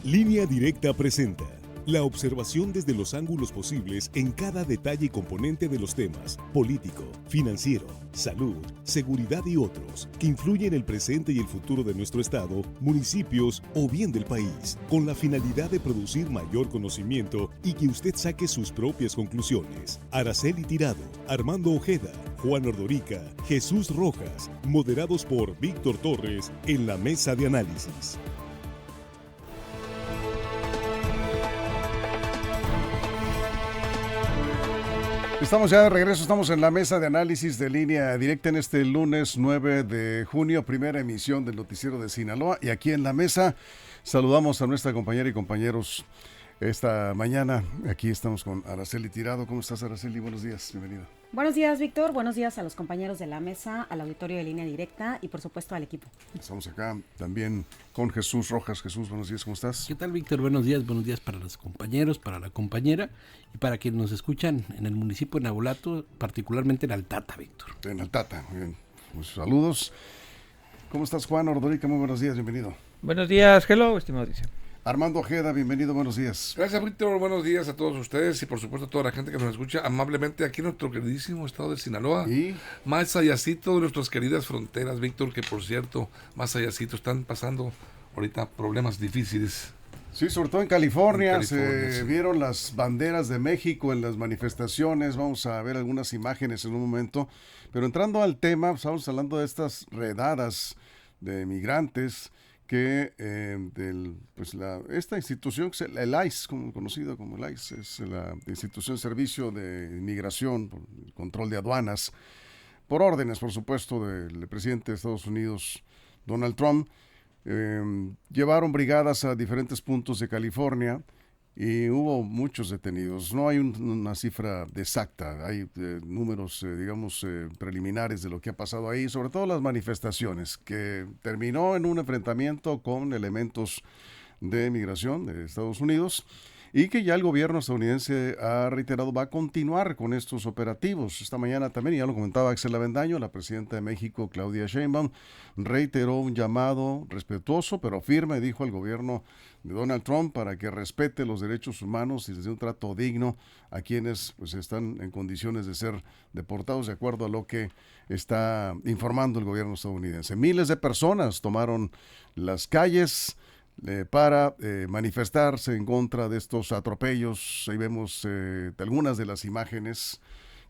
Línea Directa presenta la observación desde los ángulos posibles en cada detalle y componente de los temas político, financiero, salud, seguridad y otros que influyen en el presente y el futuro de nuestro estado, municipios o bien del país, con la finalidad de producir mayor conocimiento y que usted saque sus propias conclusiones. Araceli Tirado, Armando Ojeda, Juan Ordorica, Jesús Rojas, moderados por Víctor Torres en la mesa de análisis. Estamos ya de regreso, estamos en la mesa de análisis de Línea Directa en este lunes 9 de junio, primera emisión del noticiero de Sinaloa, y aquí en la mesa saludamos a nuestra compañera y compañeros esta mañana. Aquí estamos con Araceli Tirado. ¿Cómo estás, Araceli? Buenos días, bienvenida. Buenos días, Víctor. Buenos días a los compañeros de la mesa, al auditorio de Línea Directa y por supuesto al equipo. Estamos acá también con Jesús Rojas. Jesús, buenos días, ¿cómo estás? ¿Qué tal, Víctor? Buenos días para los compañeros, para la compañera y para quienes nos escuchan en el municipio de Navolato, particularmente en Altata, Víctor. En Altata, muy bien. Pues saludos. ¿Cómo estás, Juan Ordorica? Muy buenos días, bienvenido. Buenos días, hello, estimado dice. Armando Ojeda, bienvenido, buenos días. Gracias, Víctor, buenos días a todos ustedes y por supuesto a toda la gente que nos escucha amablemente aquí en nuestro queridísimo estado de Sinaloa. Y más allácito de nuestras queridas fronteras, Víctor, que por cierto, más allácito están pasando ahorita problemas difíciles. sí, sobre todo en California, sí. Vieron las banderas de México en las manifestaciones. Vamos a ver algunas imágenes en un momento. Pero entrando al tema, estamos hablando de estas redadas de migrantes que esta institución, el ICE, conocido como el ICE, es la Institución de Servicio de Inmigración, por el control de aduanas, por órdenes, por supuesto, del presidente de Estados Unidos, Donald Trump, llevaron brigadas a diferentes puntos de California y hubo muchos detenidos. No hay una cifra exacta, hay números, preliminares de lo que ha pasado ahí, sobre todo las manifestaciones, que terminó en un enfrentamiento con elementos de migración de Estados Unidos y que ya el gobierno estadounidense ha reiterado va a continuar con estos operativos. Esta mañana también, ya lo comentaba Axel Avendaño, la presidenta de México, Claudia Sheinbaum, reiteró un llamado respetuoso pero firme, dijo al gobierno de Donald Trump, para que respete los derechos humanos y les dé un trato digno a quienes pues están en condiciones de ser deportados, de acuerdo a lo que está informando el gobierno estadounidense. Miles de personas tomaron las calles para manifestarse en contra de estos atropellos. Ahí vemos algunas de las imágenes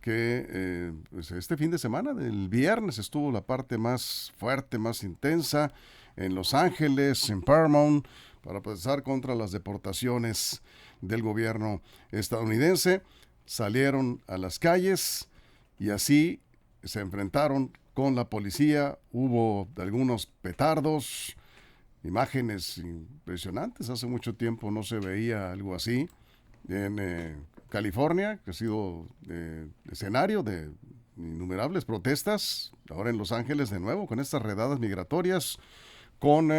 que pues este fin de semana, el viernes, estuvo la parte más fuerte, más intensa en Los Ángeles, en Paramount, para protestar contra las deportaciones del gobierno estadounidense. Salieron a las calles y así se enfrentaron con la policía. Hubo algunos petardos, imágenes impresionantes. Hace mucho tiempo no se veía algo así en California, que ha sido escenario de innumerables protestas. Ahora en Los Ángeles de nuevo, con estas redadas migratorias, con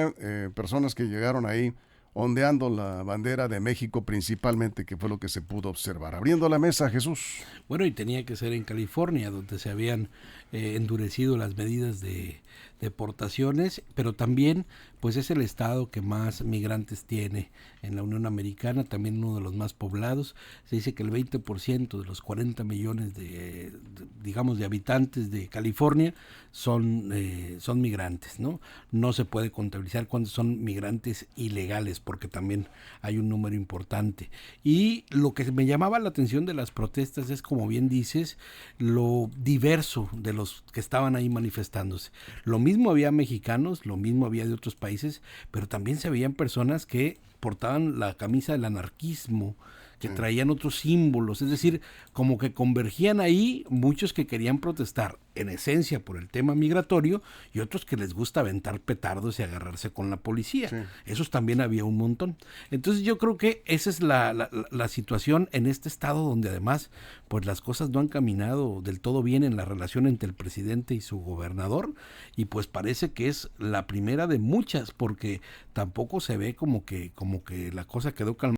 personas que llegaron ahí ondeando la bandera de México principalmente, que fue lo que se pudo observar. Abriendo la mesa, Jesús. Bueno, y tenía que ser en California, donde se habían endurecido las medidas de deportaciones, pero también pues es el estado que más migrantes tiene en la Unión Americana, también uno de los más poblados. Se dice que el 20% de los 40 millones de habitantes de California son migrantes, ¿no? No se puede contabilizar cuántos son migrantes ilegales, porque también hay un número importante. Y lo que me llamaba la atención de las protestas es, como bien dices, lo diverso de los que estaban ahí manifestándose. Lo mismo había mexicanos, lo mismo había de otros países, pero también se veían personas que portaban la camisa del anarquismo, que traían otros símbolos, es decir, como que convergían ahí muchos que querían protestar en esencia por el tema migratorio y otros que les gusta aventar petardos y agarrarse con la policía. Sí. Esos también había un montón. Entonces yo creo que esa es la situación en este estado, donde además pues las cosas no han caminado del todo bien en la relación entre el presidente y su gobernador, y pues parece que es la primera de muchas, porque tampoco se ve como que la cosa quedó calmada.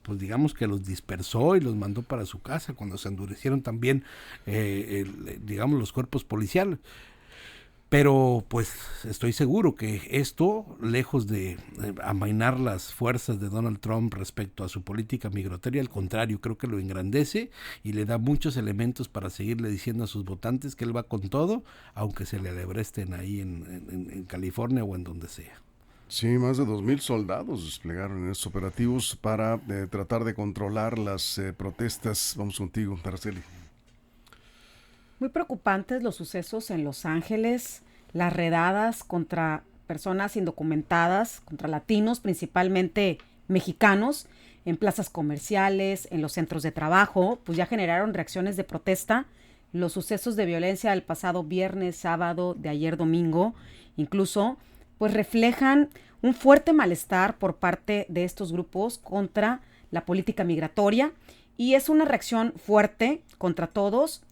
Pues digamos que los dispersó y los mandó para su casa cuando se endurecieron también, los cuerpos policiales. Pero pues estoy seguro que esto, lejos de amainar las fuerzas de Donald Trump respecto a su política migratoria, al contrario, creo que lo engrandece y le da muchos elementos para seguirle diciendo a sus votantes que él va con todo, aunque se le alebresten ahí en California o en donde sea. Sí, más de 2,000 soldados desplegaron en estos operativos para tratar de controlar las protestas. Vamos contigo, Araceli. Muy preocupantes los sucesos en Los Ángeles, las redadas contra personas indocumentadas, contra latinos, principalmente mexicanos, en plazas comerciales, en los centros de trabajo, pues ya generaron reacciones de protesta. Los sucesos de violencia del pasado viernes, sábado, de ayer domingo, incluso, pues reflejan un fuerte malestar por parte de estos grupos contra la política migratoria y es una reacción fuerte contra todos.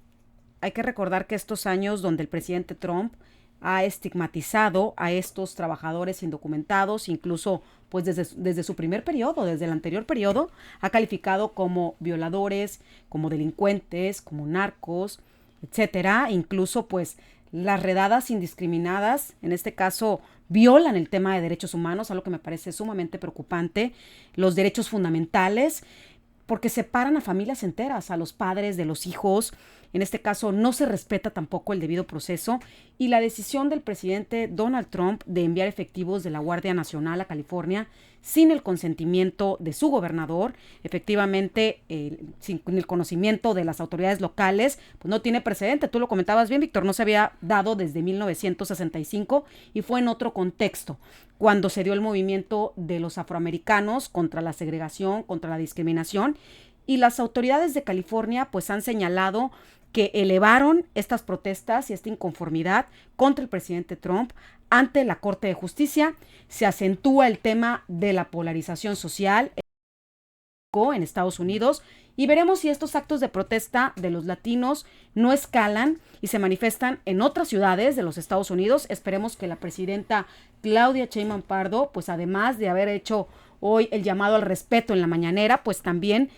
Hay que recordar que estos años donde el presidente Trump ha estigmatizado a estos trabajadores indocumentados, incluso pues desde su primer periodo, desde el anterior periodo, ha calificado como violadores, como delincuentes, como narcos, etcétera. Incluso pues las redadas indiscriminadas, en este caso, violan el tema de derechos humanos, algo que me parece sumamente preocupante, los derechos fundamentales, porque separan a familias enteras, a los padres de los hijos. En este caso no se respeta tampoco el debido proceso y la decisión del presidente Donald Trump de enviar efectivos de la Guardia Nacional a California sin el consentimiento de su gobernador, efectivamente sin el conocimiento de las autoridades locales, pues no tiene precedente. Tú lo comentabas bien, Víctor, no se había dado desde 1965 y fue en otro contexto, cuando se dio el movimiento de los afroamericanos contra la segregación, contra la discriminación, y las autoridades de California pues han señalado que elevaron estas protestas y esta inconformidad contra el presidente Trump ante la Corte de Justicia. Se acentúa el tema de la polarización social en Estados Unidos y veremos si estos actos de protesta de los latinos no escalan y se manifiestan en otras ciudades de los Estados Unidos. Esperemos que la presidenta Claudia Sheinbaum Pardo, pues además de haber hecho hoy el llamado al respeto en la mañanera, pues también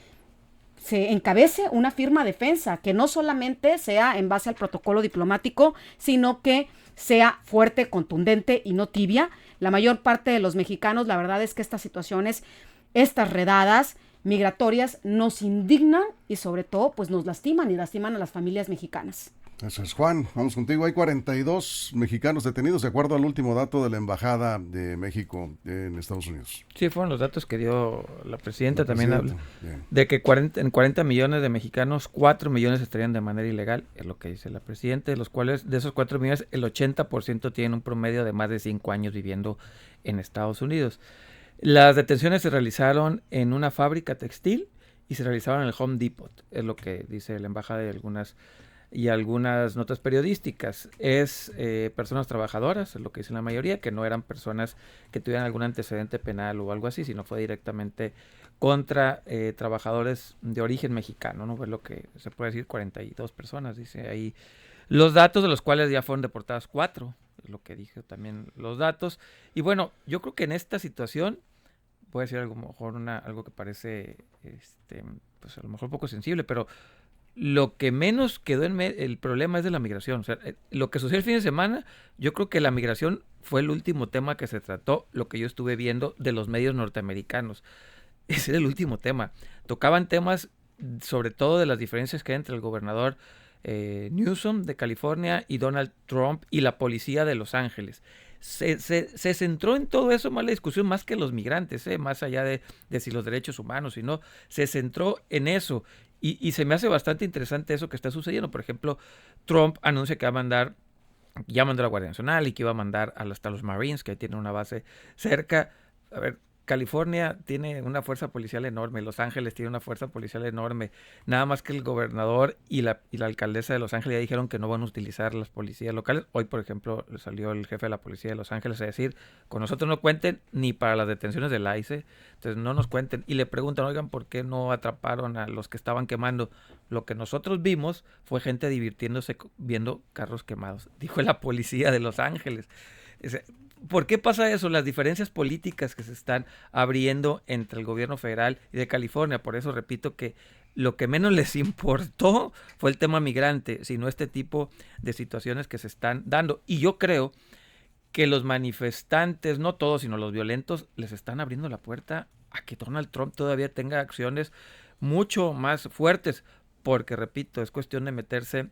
se encabece una firme defensa que no solamente sea en base al protocolo diplomático, sino que sea fuerte, contundente y no tibia. La mayor parte de los mexicanos, la verdad es que estas situaciones, estas redadas migratorias nos indignan y sobre todo pues nos lastiman y lastiman a las familias mexicanas. Eso es, Juan. Vamos contigo. Hay 42 mexicanos detenidos de acuerdo al último dato de la Embajada de México en Estados Unidos. Sí, fueron los datos que dio la presidenta. También habla Bien. de que en 40 millones de mexicanos, 4 millones estarían de manera ilegal, es lo que dice la presidenta, de los cuales de esos 4 millones, el 80% tienen un promedio de más de 5 años viviendo en Estados Unidos. Las detenciones se realizaron en una fábrica textil y se realizaron en el Home Depot, es lo que dice la embajada y algunas notas periodísticas. Es personas trabajadoras, es lo que dicen la mayoría, que no eran personas que tuvieran algún antecedente penal o algo así, sino fue directamente contra trabajadores de origen mexicano, ¿no? Es lo que se puede decir, 42 personas, dice ahí. Los datos de los cuales ya fueron deportadas 4, es lo que dije también los datos. Y bueno, yo creo que en esta situación, voy a decir algo, mejor algo que parece, pues a lo mejor poco sensible, pero lo que menos quedó el problema es de la migración. O sea, lo que sucedió el fin de semana, yo creo que la migración fue el último tema que se trató, lo que yo estuve viendo de los medios norteamericanos. Ese era el último tema. Tocaban temas, sobre todo de las diferencias que hay entre el gobernador Newsom de California y Donald Trump y la policía de Los Ángeles. Se centró en todo eso más la discusión, más que los migrantes, más allá de si los derechos humanos, sino se centró en eso. Y se me hace bastante interesante eso que está sucediendo. Por ejemplo, Trump anuncia que ya mandó a la Guardia Nacional y que iba a mandar hasta los Marines, que tienen una base cerca. A ver, California tiene una fuerza policial enorme, Los Ángeles tiene una fuerza policial enorme, nada más que el gobernador y la alcaldesa de Los Ángeles ya dijeron que no van a utilizar las policías locales. Hoy, por ejemplo, salió el jefe de la policía de Los Ángeles a decir, con nosotros no cuenten ni para las detenciones del ICE, entonces no nos cuenten. Y le preguntan, oigan, ¿por qué no atraparon a los que estaban quemando? Lo que nosotros vimos fue gente divirtiéndose viendo carros quemados, dijo la policía de Los Ángeles. ¿Por qué pasa eso? Las diferencias políticas que se están abriendo entre el gobierno federal y de California. Por eso repito que lo que menos les importó fue el tema migrante, sino este tipo de situaciones que se están dando. Y yo creo que los manifestantes, no todos, sino los violentos, les están abriendo la puerta a que Donald Trump todavía tenga acciones mucho más fuertes, porque, repito, es cuestión de meterse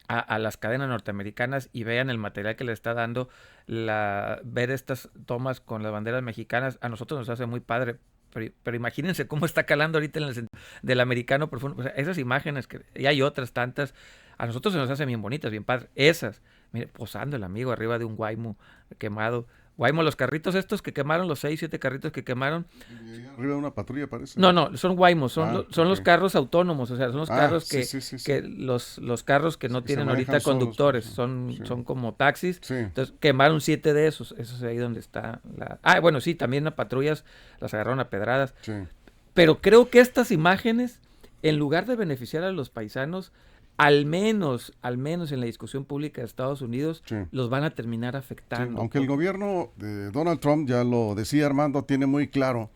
a las cadenas norteamericanas y vean el material que le está dando, ver estas tomas con las banderas mexicanas, a nosotros nos hace muy padre, pero imagínense cómo está calando ahorita en el sentido del americano profundo. O sea, esas imágenes, y hay otras tantas, a nosotros se nos hacen bien bonitas, bien padres, esas, mire, posando el amigo arriba de un Waymo quemado. Waymo, los carritos estos que quemaron, los 6, 7 carritos que quemaron. Arriba de una patrulla parece. No, son Waymo, son okay. Los carros autónomos, o sea, son los carros que, sí. que los carros que no tienen ahorita conductores, son como taxis. Sí. Entonces quemaron 7 de esos, eso es ahí donde está la... Ah, bueno, sí, también las patrullas las agarraron a pedradas. Sí. Pero creo que estas imágenes, en lugar de beneficiar a los paisanos, al menos en la discusión pública de Estados Unidos, los van a terminar afectando. Sí, aunque el gobierno de Donald Trump, ya lo decía Armando, tiene muy claro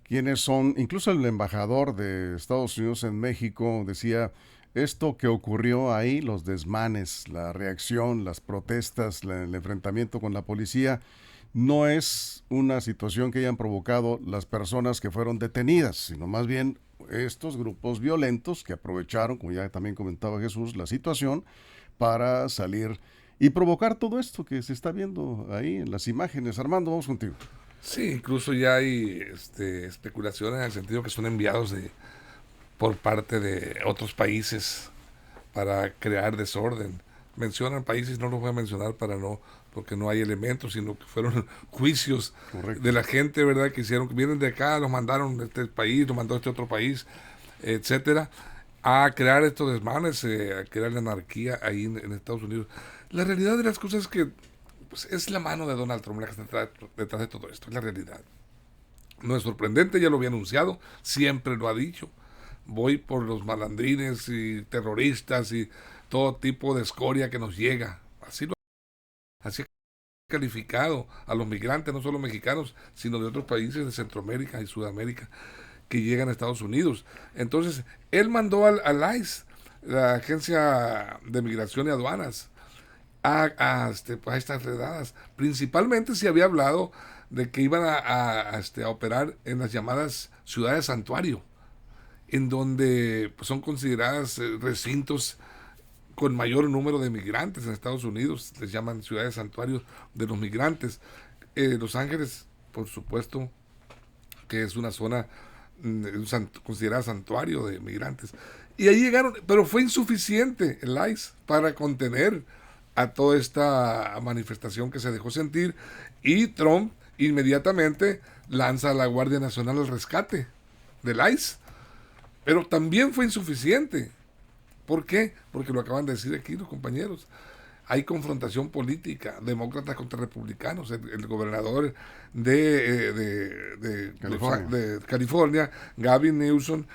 quiénes son, incluso el embajador de Estados Unidos en México decía, esto que ocurrió ahí, los desmanes, la reacción, las protestas, el enfrentamiento con la policía, no es una situación que hayan provocado las personas que fueron detenidas, sino más bien estos grupos violentos que aprovecharon, como ya también comentaba Jesús, la situación para salir y provocar todo esto que se está viendo ahí en las imágenes. Armando, vamos contigo. Sí, incluso ya hay especulaciones en el sentido que son enviados por parte de otros países para crear desorden. Mencionan países, no los voy a mencionar porque no hay elementos, sino que fueron juicios de la gente, ¿verdad? Que hicieron, que vienen de acá, los mandaron de este país, los mandó a este otro país, etcétera, a crear estos desmanes, a crear la anarquía ahí en Estados Unidos. La realidad de las cosas es que pues, es la mano de Donald Trump la que está detrás de todo esto, es la realidad. No es sorprendente, ya lo había anunciado, siempre lo ha dicho. Voy por los malandrines y terroristas y todo tipo de escoria que nos llega. Así ha calificado a los migrantes, no solo mexicanos, sino de otros países de Centroamérica y Sudamérica que llegan a Estados Unidos. Entonces, él mandó al ICE, la Agencia de Migración y Aduanas, a estas redadas. Principalmente se había hablado de que iban a operar en las llamadas ciudades santuario, en donde pues, son consideradas recintos con mayor número de migrantes en Estados Unidos, les llaman ciudades santuarios de los migrantes. Los Ángeles, por supuesto, que es una zona considerada santuario de migrantes. Y ahí llegaron, pero fue insuficiente el ICE para contener a toda esta manifestación que se dejó sentir, y Trump inmediatamente lanza a la Guardia Nacional al rescate del ICE. Pero también fue insuficiente. ¿Por qué? Porque lo acaban de decir aquí los compañeros. Hay confrontación política, demócratas contra republicanos. El gobernador de California, Gavin Newsom,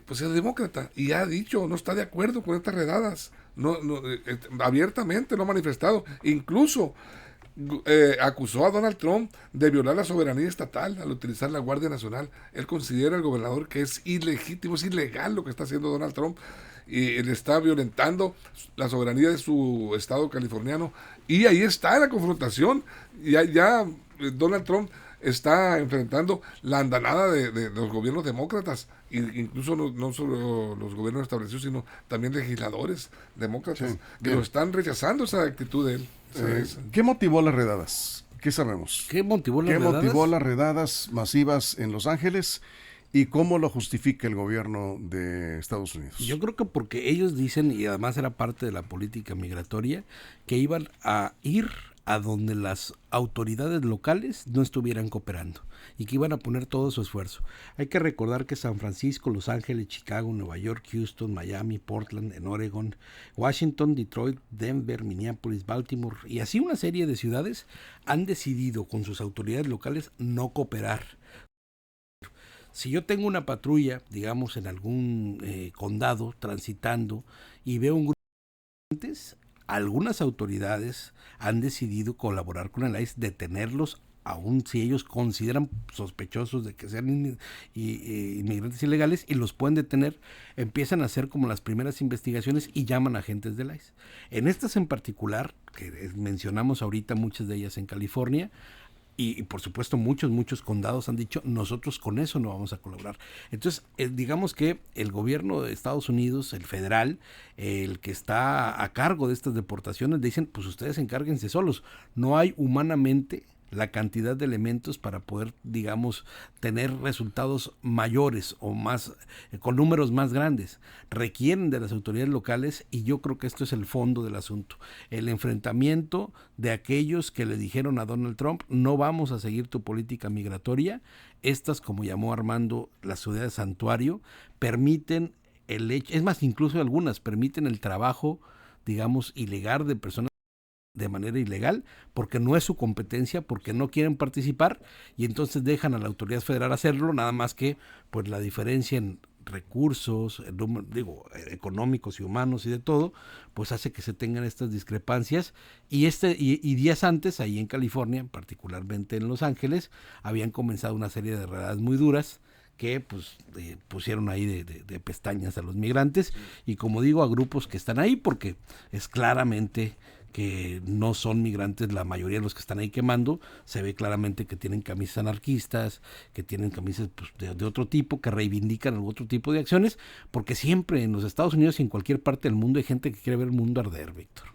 pues es demócrata y ha dicho, no está de acuerdo con estas redadas. Abiertamente lo ha manifestado. Incluso acusó a Donald Trump de violar la soberanía estatal al utilizar la Guardia Nacional. Él considera al gobernador que es ilegítimo, es ilegal lo que está haciendo Donald Trump, y él está violentando la soberanía de su estado californiano, y ahí está la confrontación. Ya Donald Trump está enfrentando la andanada de los gobiernos demócratas, incluso no solo los gobiernos establecidos, sino también legisladores demócratas que lo están rechazando esa actitud de él. ¿Qué motivó las redadas? ¿Qué sabemos? ¿Qué motivó las redadas masivas en Los Ángeles y cómo lo justifica el gobierno de Estados Unidos? Yo creo que porque ellos dicen, y además era parte de la política migratoria, que iban a ir a donde las autoridades locales no estuvieran cooperando y que iban a poner todo su esfuerzo. Hay que recordar que San Francisco, Los Ángeles, Chicago, Nueva York, Houston, Miami, Portland, en Oregon, Washington, Detroit, Denver, Minneapolis, Baltimore y así una serie de ciudades han decidido con sus autoridades locales no cooperar. Si yo tengo una patrulla, digamos, en algún condado transitando y veo un grupo de migrantes, algunas autoridades han decidido colaborar con el ICE, detenerlos, aun si ellos consideran sospechosos de que sean inmigrantes ilegales, y los pueden detener, empiezan a hacer como las primeras investigaciones y llaman a agentes del ICE. En estas en particular, que mencionamos ahorita muchas de ellas en California, y por supuesto muchos condados han dicho, nosotros con eso no vamos a colaborar. Entonces, digamos que el gobierno de Estados Unidos, el federal, el que está a cargo de estas deportaciones, dicen, pues ustedes encárguense solos. No hay humanamente la cantidad de elementos para poder, digamos, tener resultados mayores o más, con números más grandes. Requieren de las autoridades locales, y yo creo que esto es el fondo del asunto. El enfrentamiento de aquellos que le dijeron a Donald Trump, no vamos a seguir tu política migratoria. Estas, como llamó Armando, las ciudades santuario, permiten el hecho, es más, incluso algunas permiten el trabajo, digamos, ilegal de personas de manera ilegal, porque no es su competencia, porque no quieren participar, y entonces dejan a la autoridad federal hacerlo, nada más que pues la diferencia en recursos, económicos y humanos y de todo, pues hace que se tengan estas discrepancias, y días antes, ahí en California, particularmente en Los Ángeles, habían comenzado una serie de redadas muy duras que pues pusieron ahí de pestañas a los migrantes, y como digo, a grupos que están ahí, porque es claramente que no son migrantes la mayoría de los que están ahí quemando. Se ve claramente que tienen camisas anarquistas, que tienen camisas pues, de otro tipo, que reivindican algún otro tipo de acciones, porque siempre en los Estados Unidos y en cualquier parte del mundo hay gente que quiere ver el mundo arder, Víctor.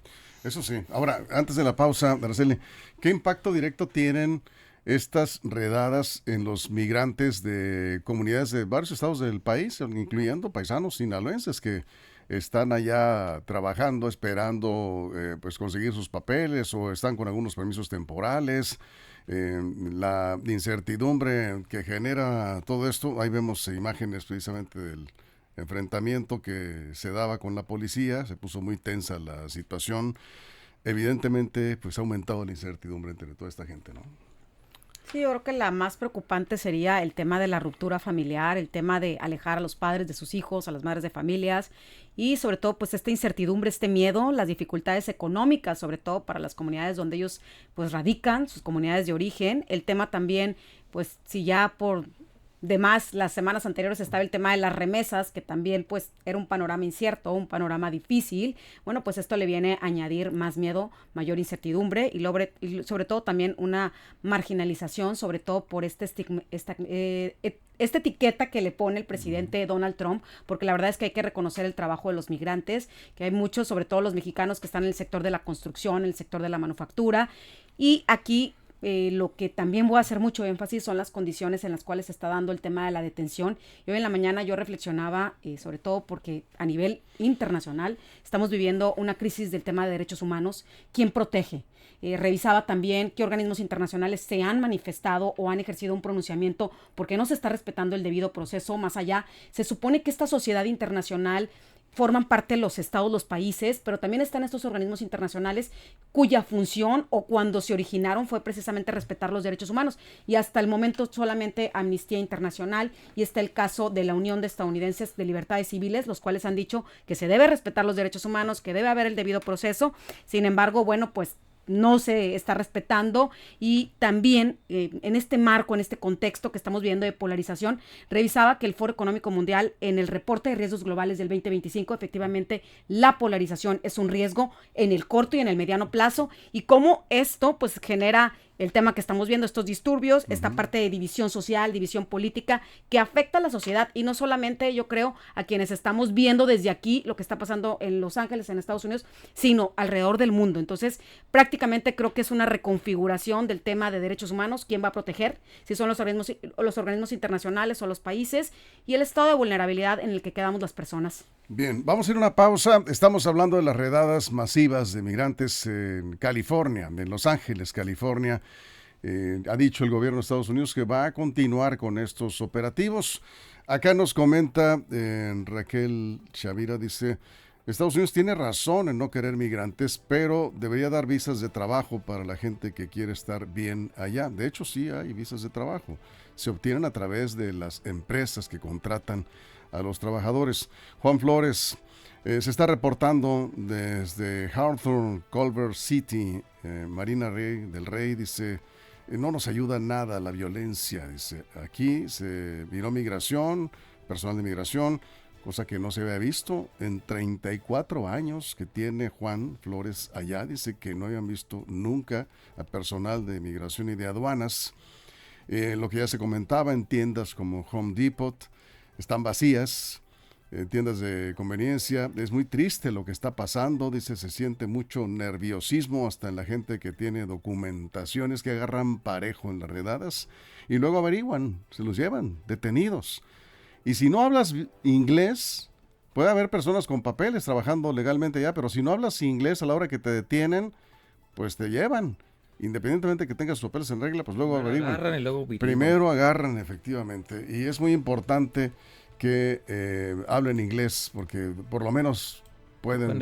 Eso sí. Ahora, antes de la pausa, Araceli, ¿qué impacto directo tienen estas redadas en los migrantes de comunidades de varios estados del país, incluyendo paisanos sinaloenses que están allá trabajando, esperando pues conseguir sus papeles, o están con algunos permisos temporales? La incertidumbre que genera todo esto, ahí vemos imágenes precisamente del enfrentamiento que se daba con la policía, se puso muy tensa la situación, evidentemente pues ha aumentado la incertidumbre entre toda esta gente, ¿no? Sí, yo creo que la más preocupante sería el tema de la ruptura familiar, el tema de alejar a los padres de sus hijos, a las madres de familias, y sobre todo pues esta incertidumbre, este miedo, las dificultades económicas, sobre todo para las comunidades donde ellos pues radican, sus comunidades de origen. El tema también, pues si ya por demás las semanas anteriores estaba el tema de las remesas, que también pues era un panorama incierto, un panorama difícil. Bueno, pues esto le viene a añadir más miedo, mayor incertidumbre, y sobre todo también una marginalización, sobre todo por esta etiqueta que le pone el presidente Donald Trump, porque la verdad es que hay que reconocer el trabajo de los migrantes, que hay muchos, sobre todo los mexicanos, que están en el sector de la construcción, en el sector de la manufactura, y aquí lo que también voy a hacer mucho énfasis son las condiciones en las cuales se está dando el tema de la detención. Y hoy en la mañana yo reflexionaba, sobre todo porque a nivel internacional estamos viviendo una crisis del tema de derechos humanos. ¿Quién protege? Revisaba también qué organismos internacionales se han manifestado o han ejercido un pronunciamiento porque no se está respetando el debido proceso. Más allá, se supone que esta sociedad internacional forman parte de los estados, los países, pero también están estos organismos internacionales cuya función o cuando se originaron fue precisamente respetar los derechos humanos. Y hasta el momento solamente Amnistía Internacional, y está el caso de la Unión de Estadounidenses de Libertades Civiles, los cuales han dicho que se debe respetar los derechos humanos, que debe haber el debido proceso. Sin embargo, bueno, pues no se está respetando, y también en este marco, en este contexto que estamos viendo de polarización, revisaba que el Foro Económico Mundial en el reporte de riesgos globales del 2025, efectivamente la polarización es un riesgo en el corto y en el mediano plazo, y cómo esto pues genera el tema que estamos viendo, estos disturbios, esta parte de división social, división política, que afecta a la sociedad, y no solamente yo creo a quienes estamos viendo desde aquí lo que está pasando en Los Ángeles, en Estados Unidos, sino alrededor del mundo. Entonces, prácticamente creo que es una reconfiguración del tema de derechos humanos, quién va a proteger, si son los organismos internacionales o los países, y el estado de vulnerabilidad en el que quedamos las personas. Bien, vamos a ir a una pausa. Estamos hablando de las redadas masivas de migrantes en California, en Los Ángeles, California. Ha dicho el gobierno de Estados Unidos que va a continuar con estos operativos. Acá nos comenta Raquel Chavira, dice: Estados Unidos tiene razón en no querer migrantes, pero debería dar visas de trabajo para la gente que quiere estar bien allá. De hecho, sí hay visas de trabajo. Se obtienen a través de las empresas que contratan a los trabajadores. Juan Flores, se está reportando desde Hawthorne, Culver City, Marina del Rey, dice, no nos ayuda nada la violencia, dice, aquí se miró migración, personal de migración, cosa que no se había visto en 34 años que tiene Juan Flores allá, dice que no habían visto nunca a personal de migración y de aduanas. Lo que ya se comentaba en tiendas como Home Depot, están vacías, tiendas de conveniencia. Es muy triste lo que está pasando, dice, se siente mucho nerviosismo hasta en la gente que tiene documentaciones que agarran parejo en las redadas y luego averiguan, se los llevan detenidos. Y si no hablas inglés, puede haber personas con papeles trabajando legalmente ya, pero si no hablas inglés a la hora que te detienen, pues te llevan. Independientemente de que tengas sus papeles en regla, pues luego averiguan. Agarran y luego Primero agarran, efectivamente. Y es muy importante que hablen inglés, porque por lo menos pueden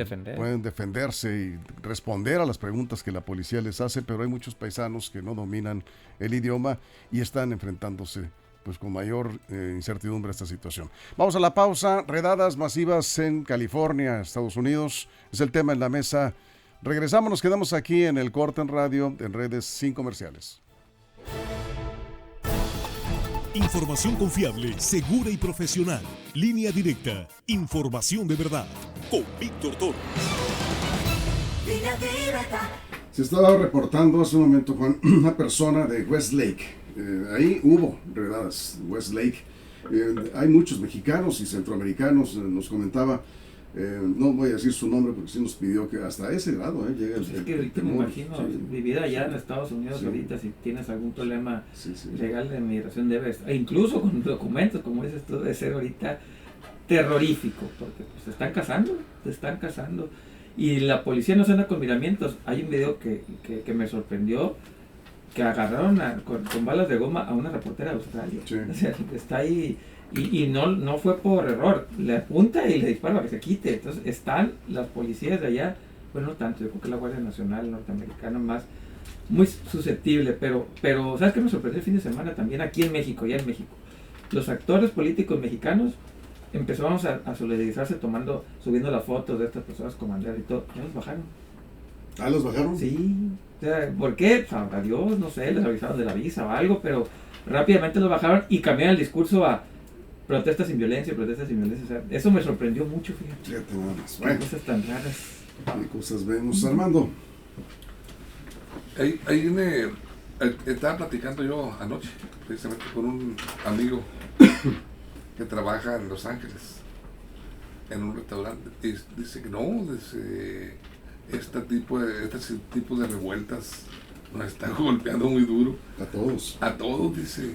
defenderse y responder a las preguntas que la policía les hace, pero hay muchos paisanos que no dominan el idioma y están enfrentándose pues con mayor incertidumbre a esta situación. Vamos a la pausa. Redadas masivas en California, Estados Unidos, es el tema en la mesa. Regresamos, nos quedamos aquí en el Corte en Radio, en redes sin comerciales. Información confiable, segura y profesional. Línea directa. Información de verdad. Con Víctor Torres. Línea directa. Se estaba reportando hace un momento, Juan, una persona de Westlake. Ahí hubo redadas, Westlake. Hay muchos mexicanos y centroamericanos, nos comentaba. No voy a decir su nombre porque sí nos pidió que hasta ese grado llega el, es que ahorita me imagino, vivir allá en Estados Unidos ahorita, si tienes algún problema legal de migración debes, e incluso con documentos, como dices tú, debe ser ahorita terrorífico, porque pues, te están cazando, y la policía no se anda con miramientos. Hay un video que me sorprendió, que agarraron con balas de goma a una reportera de Australia. O sea, está ahí. Y no fue por error, le apunta y le dispara para que se quite. Entonces están las policías de allá, bueno, no tanto, yo creo que la Guardia Nacional norteamericana más, muy susceptible, pero ¿sabes qué me sorprendió el fin de semana también aquí en México, ya en México? Los actores políticos mexicanos empezamos a solidarizarse subiendo las fotos de estas personas comandadas y todo, ya los bajaron. ¿Ah, los bajaron? Sí, o sea, ¿por qué? Sabrá Dios, no sé, les avisaron de la visa o algo, pero rápidamente los bajaron y cambiaron el discurso a protestas sin violencia, o sea, eso me sorprendió mucho, fíjate. Bueno, qué cosas tan raras. ¿Qué cosas vemos, Armando? Estaba platicando yo anoche, precisamente con un amigo que trabaja en Los Ángeles, en un restaurante, y dice que no, este tipo de revueltas nos están golpeando muy duro. A todos, dice.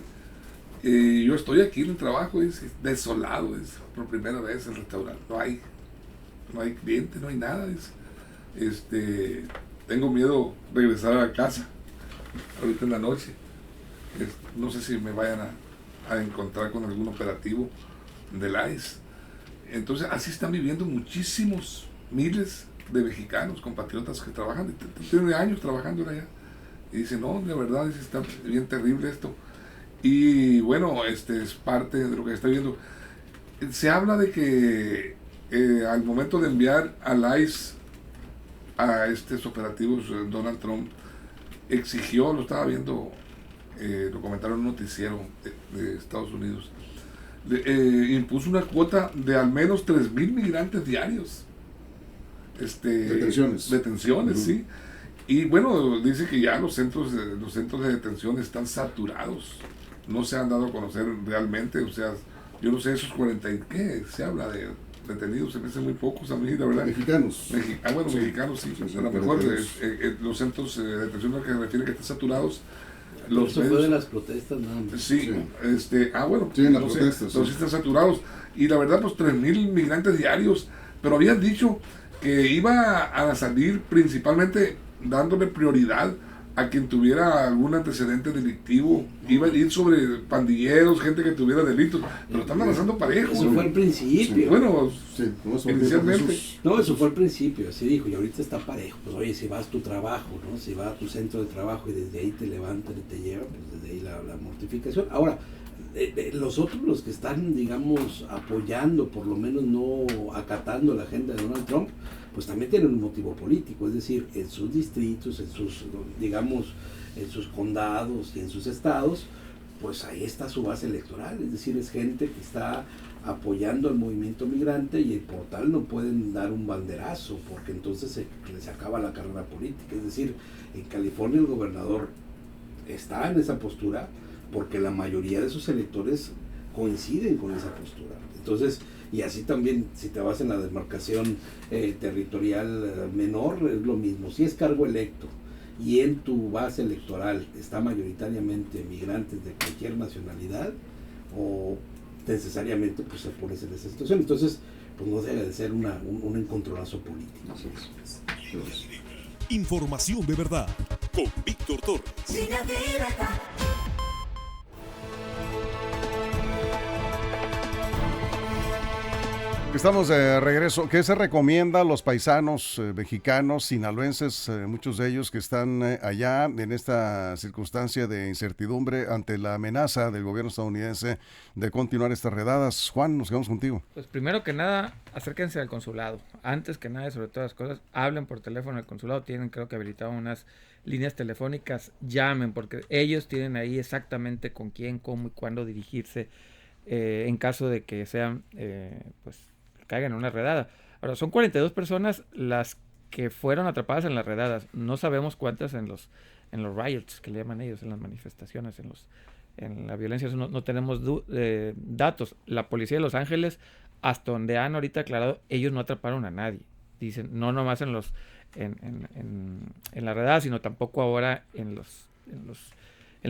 Yo estoy aquí en el trabajo, dice, desolado, dice, por primera vez en el restaurante. No hay cliente, no hay nada, dice. Tengo miedo de regresar a casa ahorita en la noche. No sé si me vayan a encontrar con algún operativo del ICE. Entonces, así están viviendo muchísimos, miles de mexicanos, compatriotas que trabajan, tienen años trabajando allá. Y dicen, no, de verdad, dice, está bien terrible esto. Y bueno, es parte de lo que está viendo. Se habla de que al momento de enviar al ICE a estos operativos, Donald Trump exigió, lo estaba viendo, lo comentaron en un noticiero de Estados Unidos, impuso una cuota de al menos 3,000 migrantes diarios. Detenciones, sí. Y bueno, dice que ya los centros de detención están saturados. No se han dado a conocer realmente, o sea, yo no sé, esos 40 y qué se habla de detenidos, se me hacen muy pocos a mí, la verdad. Mexicanos. Mexicanos, sí. A lo mejor los centros de detención lo que se refiere que están saturados. Eso fue de las protestas, nada más. Sí, bueno, sí, en las protestas. Sí están saturados. Y la verdad, pues 3,000 migrantes diarios, pero habían dicho que iba a salir principalmente dándole prioridad a quien tuviera algún antecedente delictivo, iba a ir sobre pandilleros, gente que tuviera delitos, pero están avanzando parejo. Eso fue al principio. Bueno, inicialmente. No, eso fue al principio, así dijo, y ahorita está parejo. Pues oye, si vas a tu trabajo, ¿no? Si vas a tu centro de trabajo y desde ahí te levantan y te llevan, pues desde ahí la mortificación. Ahora, Los otros, los que están, digamos, apoyando, por lo menos no acatando la agenda de Donald Trump, pues también tienen un motivo político, es decir, en sus distritos, en sus, digamos, en sus condados y en sus estados, pues ahí está su base electoral, es decir, es gente que está apoyando al movimiento migrante y por tal no pueden dar un banderazo, porque entonces se acaba la carrera política, es decir, en California el gobernador está en esa postura, porque la mayoría de sus electores coinciden con esa postura. Entonces, y así también, si te vas en la demarcación territorial menor, es lo mismo. Si es cargo electo y en tu base electoral está mayoritariamente migrantes de cualquier nacionalidad, o necesariamente pues se pones en esa situación. Entonces, pues no debe de ser un encontronazo político. Información de verdad con Víctor Torres. Línea directa. Estamos de regreso. ¿Qué se recomienda a los paisanos mexicanos, sinaloenses, muchos de ellos que están allá en esta circunstancia de incertidumbre ante la amenaza del gobierno estadounidense de continuar estas redadas? Juan, nos quedamos contigo. Pues primero que nada, acérquense al consulado. Antes que nada, sobre todas las cosas, hablen por teléfono al consulado. Tienen, creo que habilitado unas líneas telefónicas. Llamen, porque ellos tienen ahí exactamente con quién, cómo y cuándo dirigirse en caso de que sean, pues, caigan en una redada. Ahora, son 42 personas las que fueron atrapadas en las redadas. No sabemos cuántas en los riots, que le llaman ellos, en las manifestaciones, en la violencia. Eso no tenemos datos. La policía de Los Ángeles, hasta donde han ahorita aclarado, ellos no atraparon a nadie. Dicen, no nomás en la redada, sino tampoco ahora en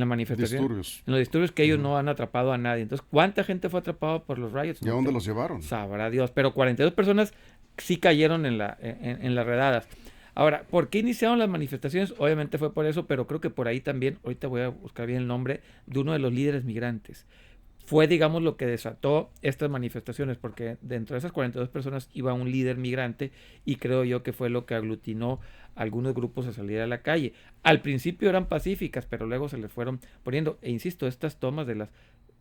la manifestación, Disturbios. en los disturbios, que ellos no han atrapado a nadie. Entonces, ¿cuánta gente fue atrapada por los riots? ¿Y a dónde los llevaron? Sabrá Dios, pero 42 personas sí cayeron en las redadas. Ahora, ¿por qué iniciaron las manifestaciones? Obviamente fue por eso, pero creo que por ahí también, ahorita voy a buscar bien el nombre, de uno de los líderes migrantes. Fue, digamos, lo que desató estas manifestaciones, porque dentro de esas 42 personas iba un líder migrante y creo yo que fue lo que aglutinó a algunos grupos a salir a la calle. Al principio eran pacíficas, pero luego se les fueron poniendo, e insisto, estas tomas de las...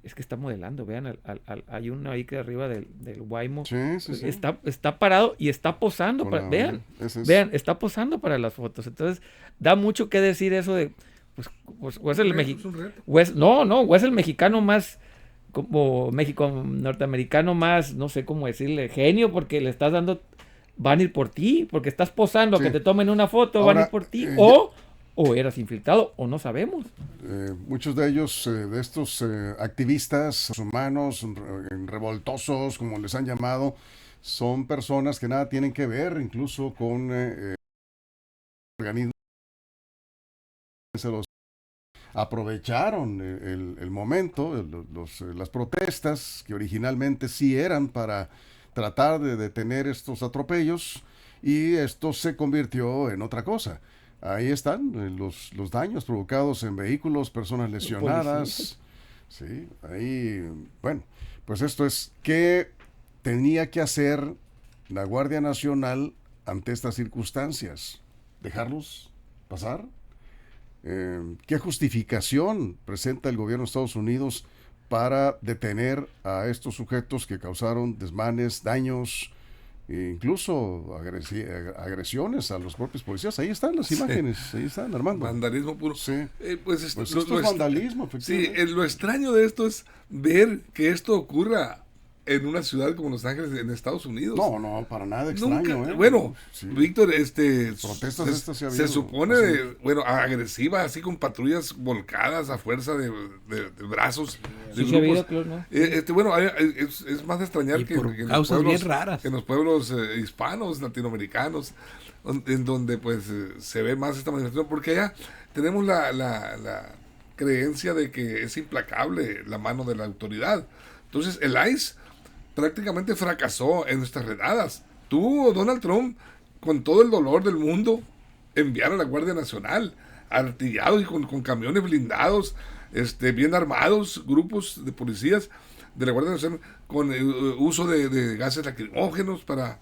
Es que está modelando, vean, hay uno ahí que arriba del Waymo, Sí. está parado y está posando, vean, está posando para las fotos. Entonces, da mucho que decir eso de, pues o es el mexicano, o es el mexicano más, como México norteamericano más, no sé cómo decirle, genio, porque le estás dando, van a ir por ti, porque estás posando, que te tomen una foto, ahora, van a ir por ti, o eras infiltrado, o no sabemos. Muchos de ellos, de estos activistas humanos, revoltosos, como les han llamado, son personas que nada tienen que ver incluso con organismos. Se los aprovecharon el momento, las protestas que originalmente sí eran para tratar de detener estos atropellos, y esto se convirtió en otra cosa. Ahí están los daños provocados en vehículos, personas lesionadas. Sí, ahí, bueno, pues esto es qué tenía que hacer la Guardia Nacional ante estas circunstancias. ¿Dejarlos pasar? ¿Qué justificación presenta el gobierno de Estados Unidos para detener a estos sujetos que causaron desmanes, daños, e incluso agresiones a los propios policías? Ahí están las imágenes, ahí están, Armando. Vandalismo puro. Sí. Pues esto es vandalismo, efectivamente. Sí, lo extraño de esto es ver que esto ocurra en una ciudad como Los Ángeles, en Estados Unidos. No, para nada extraño. Nunca, bueno, sí. Víctor, protestas estas se supone, agresiva, así con patrullas volcadas a fuerza de brazos. De grupos. ¿No? Es más de extrañar que en causas bien raras. En los pueblos hispanos, latinoamericanos, en donde pues se ve más esta manifestación, porque allá tenemos la creencia de que es implacable la mano de la autoridad. Entonces el ICE prácticamente fracasó en nuestras redadas. Tú, Donald Trump, con todo el dolor del mundo, enviar a la Guardia Nacional, artillados y con camiones blindados, bien armados, grupos de policías de la Guardia Nacional, con uso de gases lacrimógenos para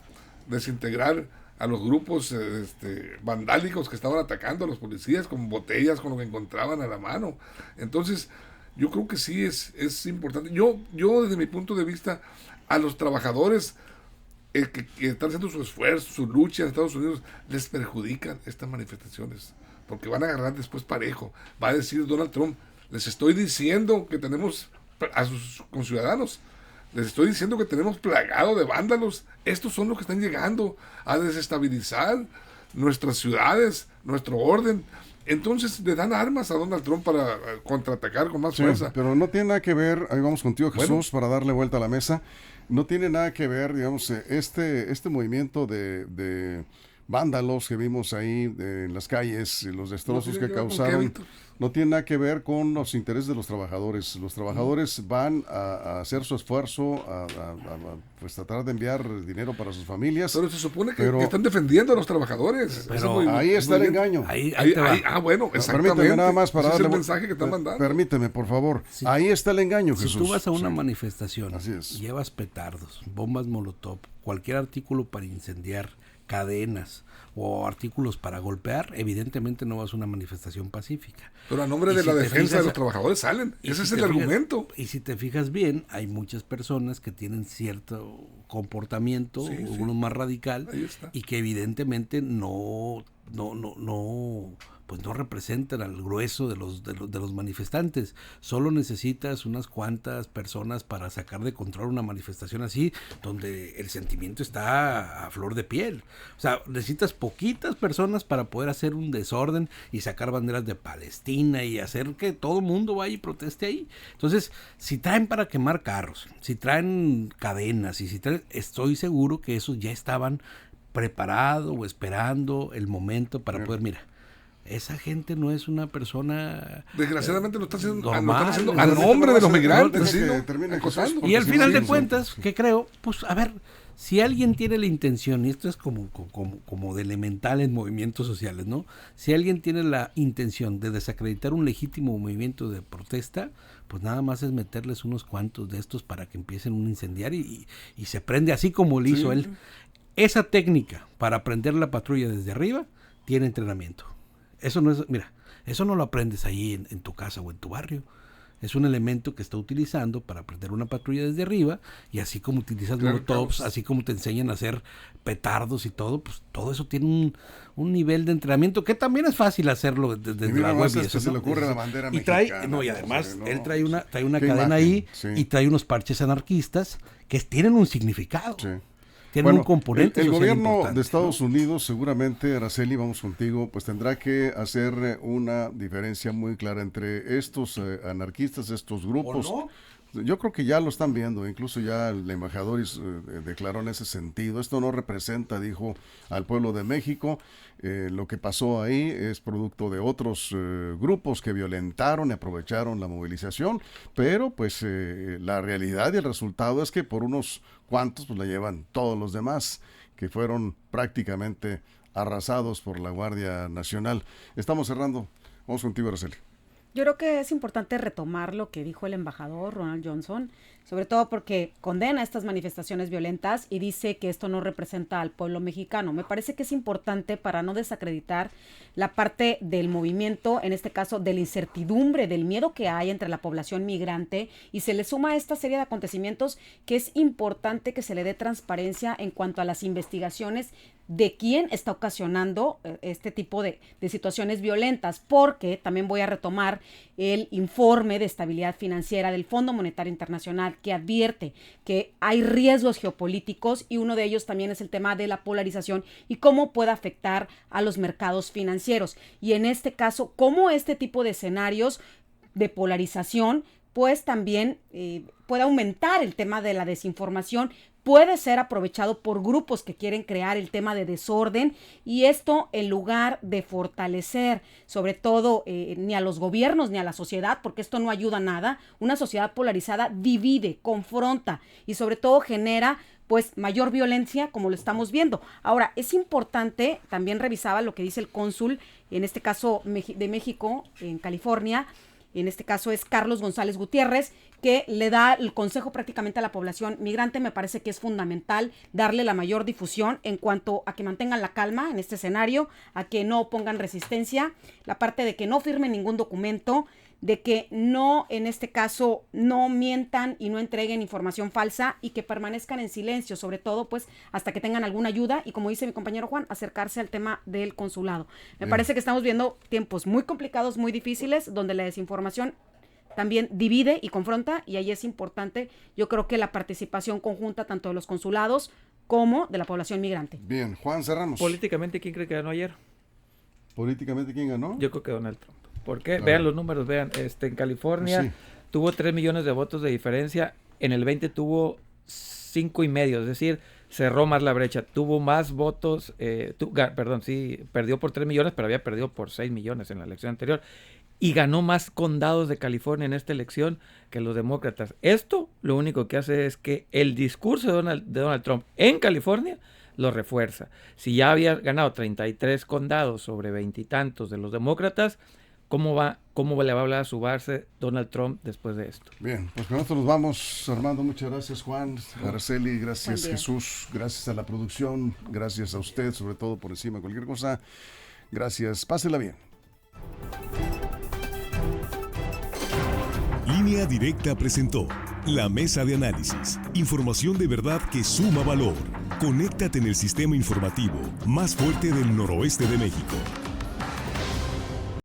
desintegrar a los grupos vandálicos que estaban atacando a los policías con botellas, con lo que encontraban a la mano. Entonces, yo creo que sí es importante. Yo desde mi punto de vista, a los trabajadores que están haciendo su esfuerzo, su lucha en Estados Unidos, les perjudican estas manifestaciones, porque van a agarrar después parejo. Va a decir Donald Trump, les estoy diciendo que tenemos a sus conciudadanos, les estoy diciendo que tenemos plagado de vándalos. Estos son los que están llegando a desestabilizar nuestras ciudades, nuestro orden. Entonces le dan armas a Donald Trump para contraatacar con más fuerza. Pero no tiene nada que ver, ahí vamos contigo, Jesús, Bueno, para darle vuelta a la mesa. No tiene nada que ver, digamos, este movimiento de vándalos que vimos ahí en las calles, los destrozos que causaron. No tiene nada que ver con los intereses de los trabajadores. Los trabajadores van a hacer su esfuerzo, pues tratar de enviar dinero para sus familias. Pero se supone que están defendiendo a los trabajadores. Pero ahí está el engaño. Ahí te va. Bueno, exactamente. Permíteme nada más para ese darle es el mensaje que están mandando. Permíteme, por favor. Sí. Ahí está el engaño, Jesús. Si tú vas a una Sí. manifestación, Así es. llevas petardos, bombas molotov, cualquier artículo para incendiar, cadenas o artículos para golpear, evidentemente no vas a una manifestación pacífica. Pero a nombre Y de si la te defensa fijas- de los trabajadores salen. y Ese si es te el fijas- argumento. Y si te fijas bien, hay muchas personas que tienen cierto comportamiento, Sí, sí. uno más radical, Ahí está. y que evidentemente pues no representan al grueso de los manifestantes. Solo necesitas unas cuantas personas para sacar de control una manifestación así, donde el sentimiento está a flor de piel. O sea, necesitas poquitas personas para poder hacer un desorden y sacar banderas de Palestina y hacer que todo el mundo vaya y proteste ahí. Entonces, si traen para quemar carros, si traen cadenas, y si traen, estoy seguro que esos ya estaban preparados o esperando el momento para poder, mira, esa gente no es una persona Desgraciadamente lo están haciendo, lo normal, están haciendo no, a no, nombre de los no, migrantes. deja ¿sí, que no? termine Acosando. Jesús, y al porque final si no, de cuentas, ¿qué creo? Pues a ver, si alguien tiene la intención, y esto es como de elemental en movimientos sociales, ¿no? Si alguien tiene la intención de desacreditar un legítimo movimiento de protesta, pues nada más es meterles unos cuantos de estos para que empiecen un incendiario y se prende así como lo hizo él. Esa técnica para prender la patrulla desde arriba tiene entrenamiento. Eso no es, mira, eso no lo aprendes ahí en tu casa o en tu barrio. Es un elemento que está utilizando para prender una patrulla desde arriba, y así como utilizas molotovs, así como te enseñan a hacer petardos y todo, pues todo eso tiene un nivel de entrenamiento que también es fácil hacerlo desde mira la web. más Y es que eso, se le ocurre la bandera y trae, mexicana, no, y no además sé, no, él trae una qué cadena imagen, ahí, sí. y trae unos parches anarquistas que tienen un significado. Sí. Tienen un componente el social gobierno importante, de Estados ¿no? Unidos, seguramente, Araceli, vamos contigo, pues tendrá que hacer una diferencia muy clara entre estos anarquistas, estos grupos. ¿O Yo creo que ya lo están viendo, incluso ya el embajador declaró en ese sentido. Esto no representa, dijo, al pueblo de México. Lo que pasó ahí es producto de otros grupos que violentaron y aprovecharon la movilización, pero pues la realidad y el resultado es que por unos cuantos pues la llevan todos los demás, que fueron prácticamente arrasados por la Guardia Nacional. Estamos cerrando. Vamos contigo, Araceli. Yo creo que es importante retomar lo que dijo el embajador Ronald Johnson, sobre todo porque condena estas manifestaciones violentas y dice que esto no representa al pueblo mexicano. Me parece que es importante para no desacreditar la parte del movimiento, en este caso de la incertidumbre, del miedo que hay entre la población migrante, y se le suma a esta serie de acontecimientos que es importante que se le dé transparencia en cuanto a las investigaciones de quién está ocasionando este tipo de situaciones violentas, porque también voy a retomar el informe de estabilidad financiera del Fondo Monetario Internacional, que advierte que hay riesgos geopolíticos, y uno de ellos también es el tema de la polarización y cómo puede afectar a los mercados financieros. Y en este caso, cómo este tipo de escenarios de polarización pues también puede aumentar el tema de la desinformación, puede ser aprovechado por grupos que quieren crear el tema de desorden, y esto en lugar de fortalecer sobre todo ni a los gobiernos ni a la sociedad, porque esto no ayuda a nada. Una sociedad polarizada divide, confronta y sobre todo genera pues mayor violencia, como lo estamos viendo. Ahora, es importante, también revisaba lo que dice el cónsul, en este caso de México, en California, en este caso es Carlos González Gutiérrez, que le da el consejo prácticamente a la población migrante. Me parece que es fundamental darle la mayor difusión en cuanto a que mantengan la calma en este escenario, a que no pongan resistencia, la parte de que no firmen ningún documento, de que no, en este caso, no mientan y no entreguen información falsa y que permanezcan en silencio, sobre todo pues hasta que tengan alguna ayuda y, como dice mi compañero Juan, acercarse al tema del consulado. Me parece que estamos viendo tiempos muy complicados, muy difíciles, donde la desinformación también divide y confronta, y ahí es importante, yo creo que la participación conjunta tanto de los consulados como de la población migrante. Bien, Juan, cerramos. Políticamente, ¿quién cree que ganó ayer? ¿Políticamente quién ganó? Yo creo que Donald Trump. ¿Por qué? Vean los números, vean, en California Sí. tuvo 3 millones de votos de diferencia, en el 20 tuvo 5.5, es decir, cerró más la brecha, tuvo más votos, perdió por 3 millones, pero había perdido por 6 millones en la elección anterior, y ganó más condados de California en esta elección que los demócratas. Esto lo único que hace es que el discurso de Donald Trump en California lo refuerza. Si ya había ganado 33 condados sobre 20 y tantos de los demócratas, ¿cómo le va a hablar a su base Donald Trump después de esto? Bien, pues con esto nos vamos. Armando, muchas gracias. Juan, Araceli, gracias. Buen día. Jesús, gracias a la producción, gracias a usted, sobre todo por encima de cualquier cosa. Gracias, pásela bien. Línea Directa presentó La Mesa de Análisis. Información de verdad que suma valor. Conéctate en el sistema informativo más fuerte del noroeste de México.